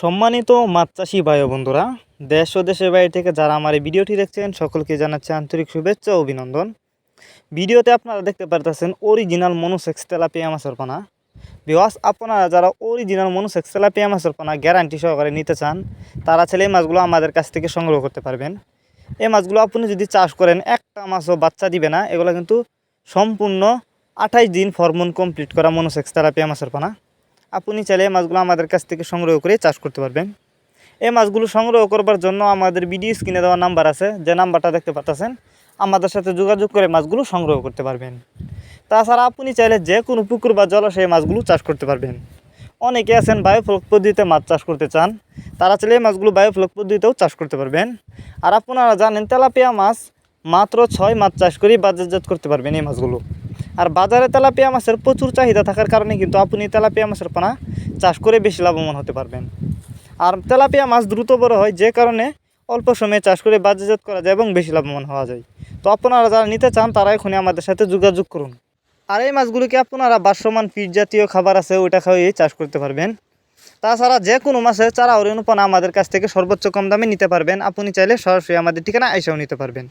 সম্মানিত মাছ চাষি ভাই ও বন্ধুরা, দেশ ও দেশের বাইরে থেকে যারা আমার এই ভিডিওটি দেখছেন সকলকে জানাচ্ছি আন্তরিক শুভেচ্ছা ও অভিনন্দন। ভিডিওতে আপনারা দেখতে পারতেছেন অরিজিনাল মনোসেক্স তেলাপিয়া মাছের পোনা। ভিউয়ার্স, আপনারা যারা অরিজিনাল মনোসেক্স তেলাপিয়া মাছের পোনা গ্যারান্টি সহকারে নিতে চান, তারা চাইলে এই মাছগুলো আমাদের কাছ থেকে সংগ্রহ করতে পারবেন। এই মাছগুলো আপনি যদি চাষ করেন, একটা মাছও বাচ্চা দিবে না। এগুলো কিন্তু সম্পূর্ণ 28 দিন হরমোন কমপ্লিট করা মনোসেক্স তেলাপিয়া মাছের পোনা। আপনি চাইলে এই মাছগুলো আমাদের কাছ থেকে সংগ্রহ করে চাষ করতে পারবেন। এই মাছগুলো সংগ্রহ করবার জন্য আমাদের ভিডিও স্ক্রিনে দেওয়া নাম্বার আছে, যে নাম্বারটা দেখতে পাচ্ছেন, আমাদের সাথে যোগাযোগ করে মাছগুলো সংগ্রহ করতে পারবেন। তাছাড়া আপনি চাইলে যে কোনো পুকুর বা জলাশয়ে মাছগুলো চাষ করতে পারবেন। অনেকে আছেন বায়োফ্লক পদ্ধতিতে মাছ চাষ করতে চান, তারা চাইলে এই মাছগুলো বায়োফ্লক পদ্ধতিতেও চাষ করতে পারবেন। আর আপনারা জানেন তেলাপিয়া মাছ মাত্র 6 মাছ চাষ করেই বাজারজাত করতে পারবেন এই মাছগুলো। আর বাজারে তেলাপিয়া মাছের প্রচুর চাহিদা থাকার কারণে কিন্তু আপনি তেলাপিয়া মাছের পোনা চাষ করে বেশি লাভবান হতে পারবেন। আর তেলাপিয়া মাছ দ্রুত বড় হয়, যে কারণে অল্প সময়ে চাষ করে বাজারজাত করা যায় এবং বেশি লাভবান হওয়া যায়। তো আপনারা যারা নিতে চান তারা এখনই আমাদের সাথে যোগাযোগ করুন। আর এই মাছগুলিকে আপনারা বাসমান ফিড জাতীয় খাবার আছে, ওইটা খাওয়াই চাষ করতে পারবেন। তাছাড়া যে কোনো মাছের চারা ও রেণুপনা আমাদের কাছ থেকে সর্বোচ্চ কম দামে নিতে পারবেন। আপনি চাইলে সরাসরি আমাদের ঠিকানা এসেও নিতে পারবেন।